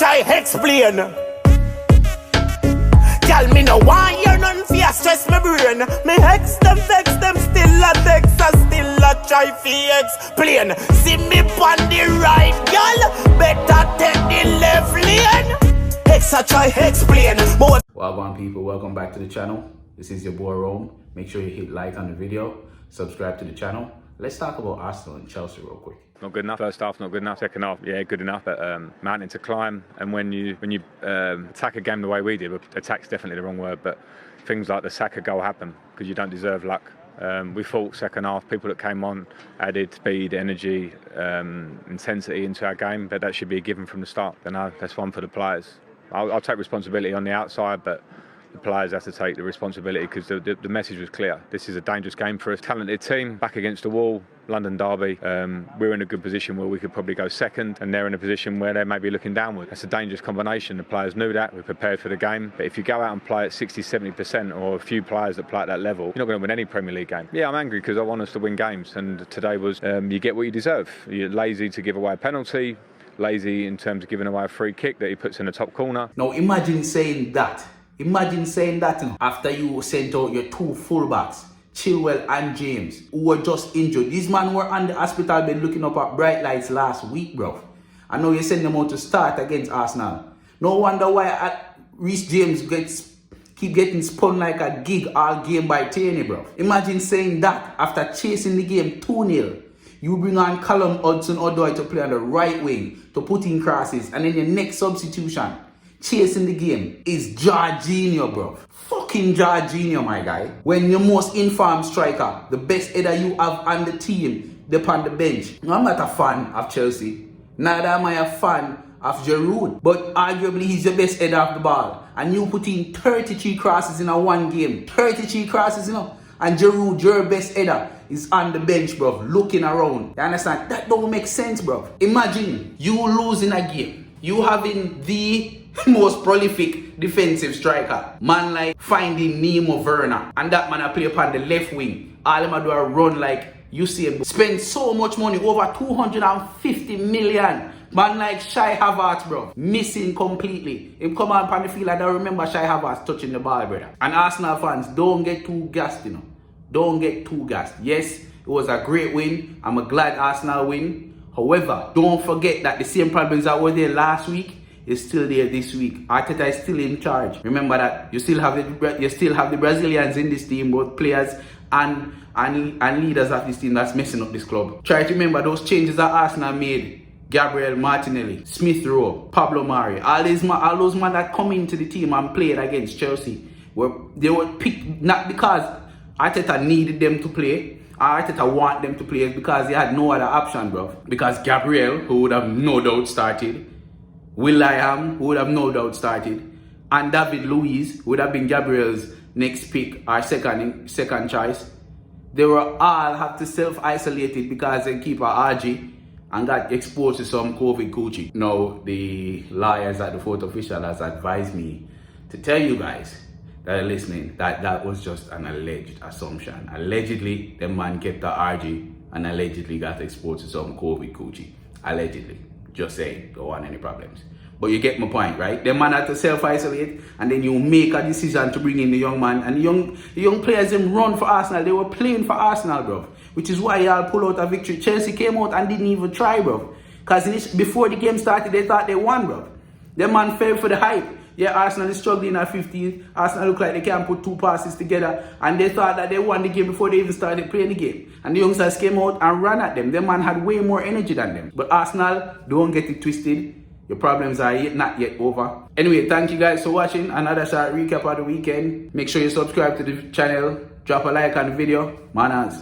try explain. Tell me no why you're none fear stress my brain. Me hex them, vex them, still a text and still a try fi explain. See me on the right, girl, better take the left lane. Hex I try explain. Wagwan people, welcome back to the channel. This is your boy Rome. Make sure you hit like on the video, subscribe to the channel. Let's talk about Arsenal and Chelsea real quick. Not good enough. First half, not good enough. Second half, yeah, good enough. But mountain to climb, and when you attack a game the way we did, attack's definitely the wrong word, but things like the Saka goal happen because you don't deserve luck. We fought second half. People that came on added speed, energy, intensity into our game, but that should be a given from the start. And that's one for the players. I'll take responsibility on the outside, but the players have to take the responsibility because the message was clear. This is a dangerous game for us. Talented team, back against the wall, London derby. We're in a good position where we could probably go second, and they're in a position where they may be looking downward. That's a dangerous combination. The players knew that. We're prepared for the game. But if you go out and play at 60-70% or a few players that play at that level, you're not going to win any Premier League game. Yeah, I'm angry because I want us to win games, and today was you get what you deserve. You're lazy to give away a penalty, lazy in terms of giving away a free kick that he puts in the top corner. Now imagine saying that. Imagine saying that after you sent out your two fullbacks, Chilwell and James, who were just injured. These men were on the hospital bed looking up at bright lights last week, bro. I know you send them out to start against Arsenal. No wonder why Reece James keep getting spun like a gig all game by Tierney, bro. Imagine saying that after chasing the game 2-0. You bring on Callum Hudson-Odoi to play on the right wing, to put in crosses, and then your next substitution, chasing the game, is Jorginho, bro. Fucking Jorginho, my guy. When your most informed striker, the best header you have on the team, upon the bench. Now, I'm not a fan of Chelsea. Neither am I a fan of Giroud. But arguably, he's the best header of the ball. And you put in 33 crosses in a one game. 33 crosses, you know. And Giroud, your best header, is on the bench, bro, looking around. You understand? That don't make sense, bro. Imagine you losing a game. You having the most prolific defensive striker. Man like finding Nemo Werner. And that man I play upon the left wing. All him I do a run like you see him. Spend so much money, over 250 million. Man like Shai Havertz, bro, missing completely. Him come on upon the field, I don't remember Shai Havertz touching the ball, brother. And Arsenal fans, don't get too gassed, you know. Don't get too gassed. Yes, it was a great win. I'm glad Arsenal win. However, don't forget that the same problems that were there last week is still there this week. Arteta is still in charge. Remember that you still have the Brazilians in this team, both players and leaders of this team that's messing up this club. Try to remember those changes that Arsenal made. Gabriel Martinelli, Smith Rowe, Pablo Mari, all those men that come into the team and played against Chelsea, they were picked not because Arteta needed them to play, or Arteta want them to play, because he had no other option, bro. Because Gabriel, who would have no doubt started, Will.i.am, who would have no doubt started, and David Luiz would have been Gabriel's next pick or second choice. They were all have to self-isolate it because they keep RG and got exposed to some COVID coochie. Now, the lawyers at the fourth official has advised me to tell you guys that are listening that was just an alleged assumption. Allegedly, the man kept the RG and allegedly got exposed to some COVID coochie. Allegedly. Just saying, don't want any problems. But you get my point, right? The man had to self-isolate, and then you make a decision to bring in the young man. And the young players them run for Arsenal. They were playing for Arsenal, bro. Which is why y'all pull out a victory. Chelsea came out and didn't even try, bro. Because before the game started, they thought they won, bro. The man fell for the hype. Yeah, Arsenal is struggling at 15th. Arsenal look like they can't put two passes together. And they thought that they won the game before they even started playing the game. And the youngsters came out and ran at them. The man had way more energy than them. But Arsenal, don't get it twisted. Your problems are not yet over. Anyway, thank you guys for watching. Another short recap of the weekend. Make sure you subscribe to the channel. Drop a like on the video. Manners.